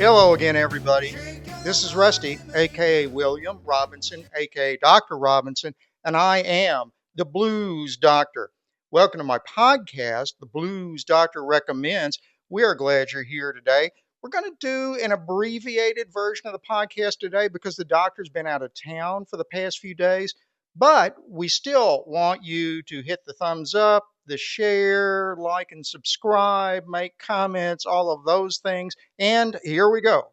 Hello again, everybody. This is Rusty, aka William Robinson, aka Dr. Robinson, and I am the Blues Doctor. Welcome to my podcast, The Blues Doctor Recommends. We are glad you're here today. We're going to do an abbreviated version of the podcast today because the doctor's been out of town for the past few days, but we still want you to hit the thumbs up, the share, like, and subscribe, make comments, all of those things. And here we go.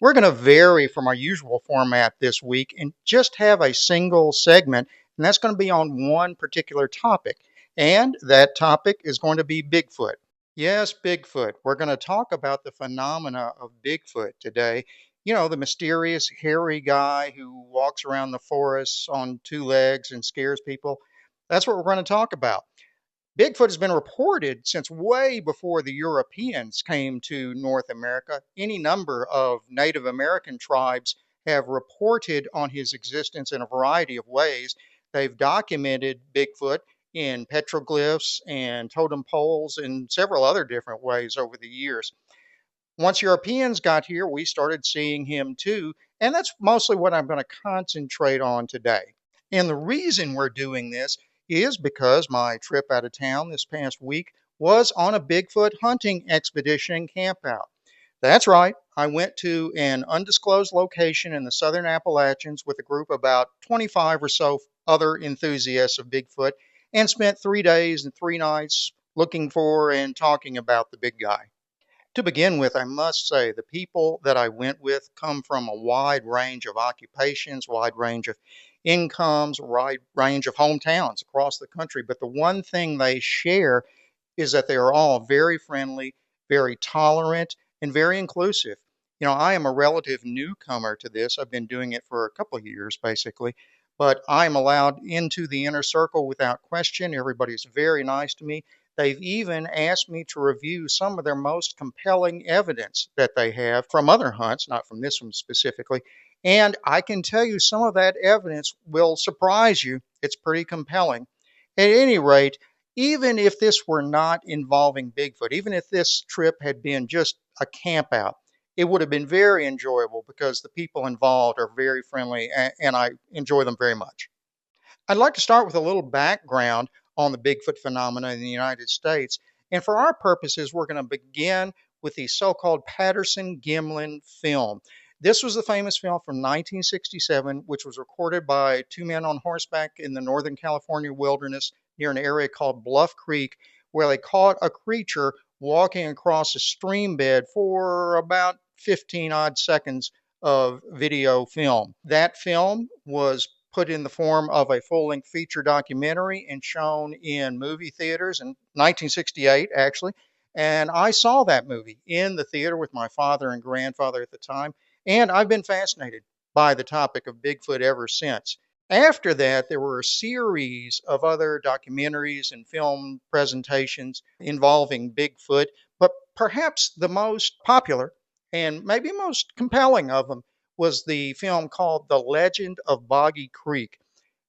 We're going to vary from our usual format this week and just have a single segment, and that's going to be on one particular topic. And that topic is going to be Bigfoot. Yes, Bigfoot. We're going to talk about the phenomena of Bigfoot today. You know, the mysterious hairy guy who walks around the forests on two legs and scares people. That's what we're going to talk about. Bigfoot has been reported since way before the Europeans came to North America. Any number of Native American tribes have reported on his existence in a variety of ways. They've documented Bigfoot in petroglyphs and totem poles and several other different ways over the years. Once Europeans got here, we started seeing him too, and that's mostly what I'm going to concentrate on today. And the reason we're doing this is because my trip out of town this past week was on a Bigfoot hunting expedition and campout. That's right, I went to an undisclosed location in the southern Appalachians with a group of about 25 or so other enthusiasts of Bigfoot and spent 3 days and 3 nights looking for and talking about the big guy. To begin with, I must say the people that I went with come from a wide range of occupations, wide range of incomes, wide range of hometowns across the country. But the one thing they share is that they are all very friendly, very tolerant, and very inclusive. You know, I am a relative newcomer to this. I've been doing it for a couple of years, basically, but I'm allowed into the inner circle without question. Everybody's very nice to me. They've even asked me to review some of their most compelling evidence that they have from other hunts, not from this one specifically. And I can tell you some of that evidence will surprise you. It's pretty compelling. At any rate, even if this were not involving Bigfoot, even if this trip had been just a camp out, it would have been very enjoyable because the people involved are very friendly and I enjoy them very much. I'd like to start with a little background on the Bigfoot phenomena in the United States. And for our purposes, we're going to begin with the so called Patterson Gimlin film. This was the famous film from 1967, which was recorded by two men on horseback in the Northern California wilderness near an area called Bluff Creek, where they caught a creature walking across a stream bed for about 15 odd seconds of video film. That film was put in the form of a full-length feature documentary and shown in movie theaters in 1968, actually. And I saw that movie in the theater with my father and grandfather at the time, and I've been fascinated by the topic of Bigfoot ever since. After that, there were a series of other documentaries and film presentations involving Bigfoot, but perhaps the most popular and maybe most compelling of them was the film called The Legend of Boggy Creek.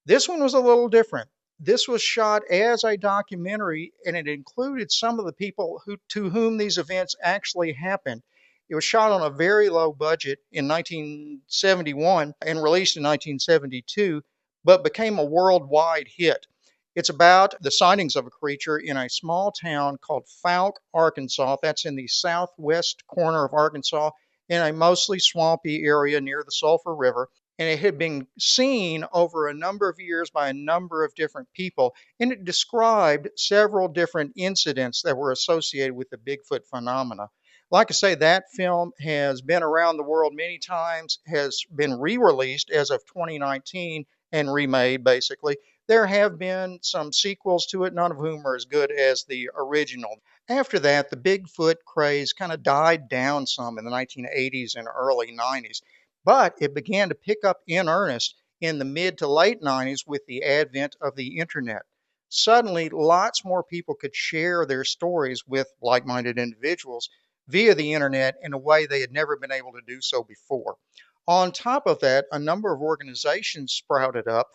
This one was a little different. This was shot as a documentary and it included some of the people to whom these events actually happened. It was shot on a very low budget in 1971 and released in 1972, but became a worldwide hit. It's about the sightings of a creature in a small town called Fouke, Arkansas. That's in the southwest corner of Arkansas in a mostly swampy area near the Sulphur River. And it had been seen over a number of years by a number of different people. And it described several different incidents that were associated with the Bigfoot phenomena. Like I say, that film has been around the world many times, has been re-released as of 2019 and remade, basically. There have been some sequels to it, none of whom are as good as the original. After that, the Bigfoot craze kind of died down some in the 1980s and early 90s, but it began to pick up in earnest in the mid to late 90s with the advent of the internet. Suddenly, lots more people could share their stories with like minded individuals via the internet in a way they had never been able to do so before. On top of that, a number of organizations sprouted up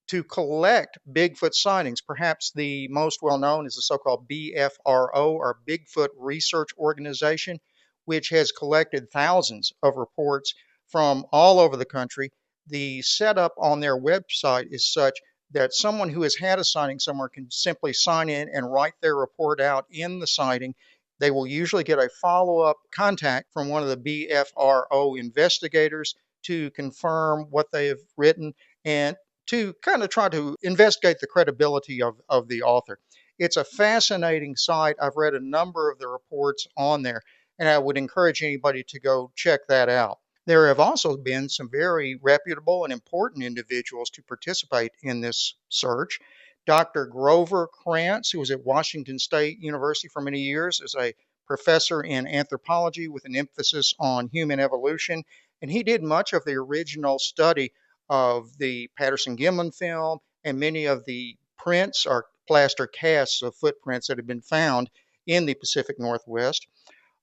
to collect Bigfoot sightings. Perhaps the most well known is the so called BFRO, or Bigfoot Research Organization, which has collected thousands of reports from all over the country. The setup on their website is such that someone who has had a sighting somewhere can simply sign in and write their report out in the sighting. They will usually get a follow-up contact from one of the BFRO investigators to confirm what they have written and to kind of try to investigate the credibility of the author. It's a fascinating site. I've read a number of the reports on there, and I would encourage anybody to go check that out. There have also been some very reputable and important individuals to participate in this search. Dr. Grover Krantz, who was at Washington State University for many years, is a professor in anthropology with an emphasis on human evolution, and he did much of the original study of the Patterson-Gimlin film and many of the prints or plaster casts of footprints that have been found in the Pacific Northwest.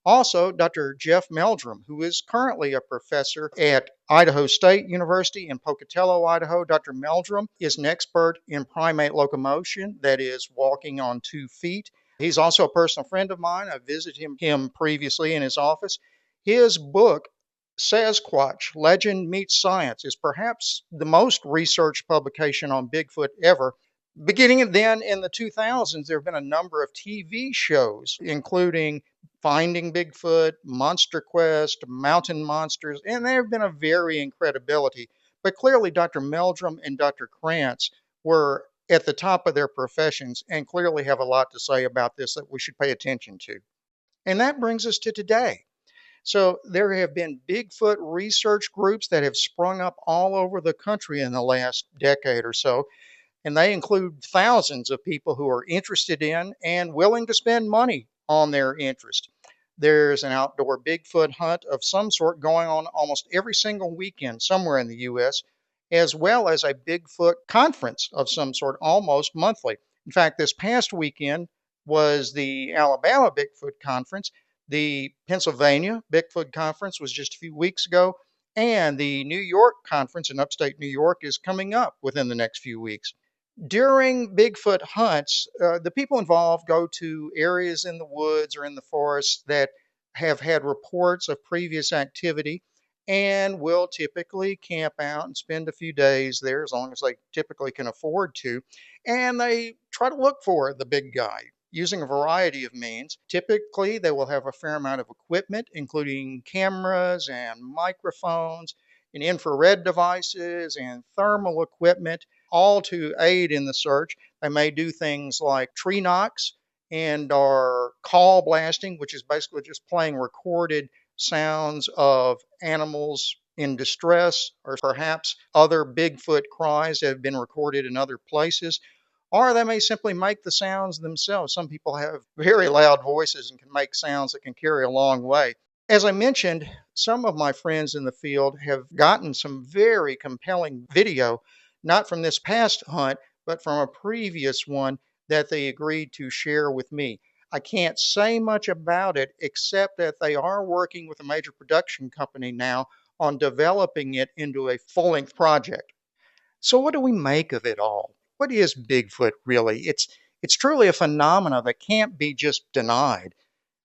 Also, Dr. Jeff Meldrum, who is currently a professor at Idaho State University in Pocatello, Idaho. Dr. Meldrum is an expert in primate locomotion, that is, walking on 2 feet. He's also a personal friend of mine. I visited him previously in his office. His book, Sasquatch, Legend Meets Science, is perhaps the most researched publication on Bigfoot ever. Beginning then in the 2000s, there have been a number of TV shows, including Finding Bigfoot, Monster Quest, Mountain Monsters, and there have been a varying credibility. But clearly, Dr. Meldrum and Dr. Krantz were at the top of their professions and clearly have a lot to say about this that we should pay attention to. And that brings us to today. So there have been Bigfoot research groups that have sprung up all over the country in the last decade or so, and they include thousands of people who are interested in and willing to spend money on their interest. There's an outdoor Bigfoot hunt of some sort going on almost every single weekend somewhere in the U.S., as well as a Bigfoot conference of some sort almost monthly. In fact, this past weekend was the Alabama Bigfoot Conference. The Pennsylvania Bigfoot Conference was just a few weeks ago, and the New York Conference in upstate New York is coming up within the next few weeks. During Bigfoot hunts, the people involved go to areas in the woods or in the forest that have had reports of previous activity and will typically camp out and spend a few days there as long as they typically can afford to. And they try to look for the big guy using a variety of means. Typically, they will have a fair amount of equipment, including cameras and microphones and infrared devices and thermal equipment, all to aid in the search. They may do things like tree knocks and or call blasting, which is basically just playing recorded sounds of animals in distress or perhaps other Bigfoot cries that have been recorded in other places. Or they may simply make the sounds themselves. Some people have very loud voices and can make sounds that can carry a long way. As I mentioned, some of my friends in the field have gotten some very compelling video, not from this past hunt, but from a previous one that they agreed to share with me. I can't say much about it except that they are working with a major production company now on developing it into a full-length project. So what do we make of it all? What is Bigfoot really? It's truly a phenomenon that can't be just denied.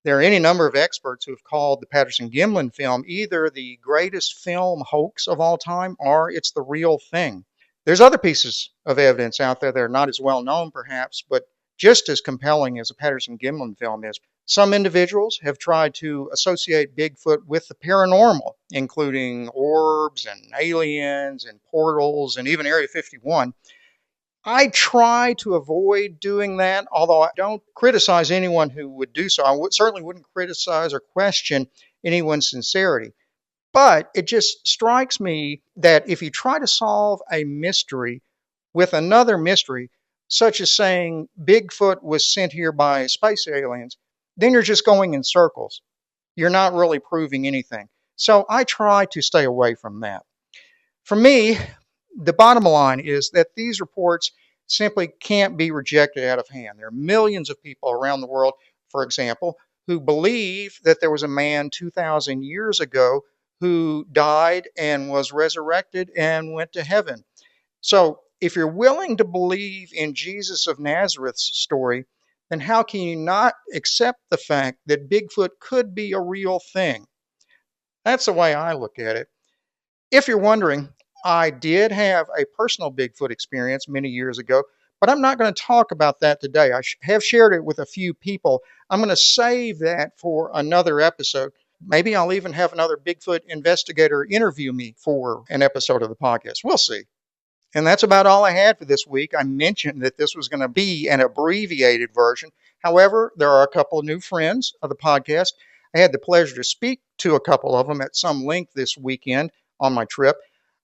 There are any number of experts who have called the Patterson-Gimlin film either the greatest film hoax of all time or it's the real thing. There's other pieces of evidence out there that are not as well known perhaps, but just as compelling as a Patterson-Gimlin film is. Some individuals have tried to associate Bigfoot with the paranormal, including orbs and aliens and portals and even Area 51. I try to avoid doing that, although I don't criticize anyone who would do so. Certainly wouldn't criticize or question anyone's sincerity. But it just strikes me that if you try to solve a mystery with another mystery, such as saying Bigfoot was sent here by space aliens, then you're just going in circles. You're not really proving anything. So I try to stay away from that. For me, the bottom line is that these reports simply can't be rejected out of hand. There are millions of people around the world, for example, who believe that there was a man 2,000 years ago who died and was resurrected and went to heaven. So if you're willing to believe in Jesus of Nazareth's story, then how can you not accept the fact that Bigfoot could be a real thing? That's the way I look at it. If you're wondering, I did have a personal Bigfoot experience many years ago, but I'm not going to talk about that today. I have shared it with a few people. I'm going to save that for another episode. Maybe I'll even have another Bigfoot investigator interview me for an episode of the podcast. We'll see. And that's about all I had for this week. I mentioned that this was going to be an abbreviated version. However, there are a couple of new friends of the podcast. I had the pleasure to speak to a couple of them at some length this weekend on my trip.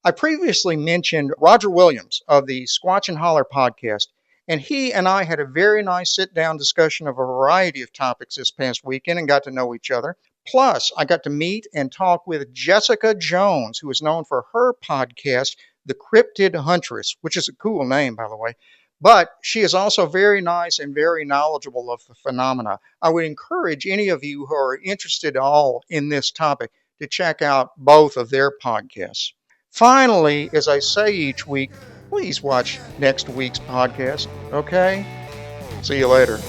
I previously mentioned Roger Williams of the Squatch and Holler podcast, and he and I had a very nice sit-down discussion of a variety of topics this past weekend and got to know each other. Plus, I got to meet and talk with Jessica Jones, who is known for her podcast, The Cryptid Huntress, which is a cool name, by the way. But she is also very nice and very knowledgeable of the phenomena. I would encourage any of you who are interested at all in this topic to check out both of their podcasts. Finally, as I say each week, please watch next week's podcast, okay? See you later.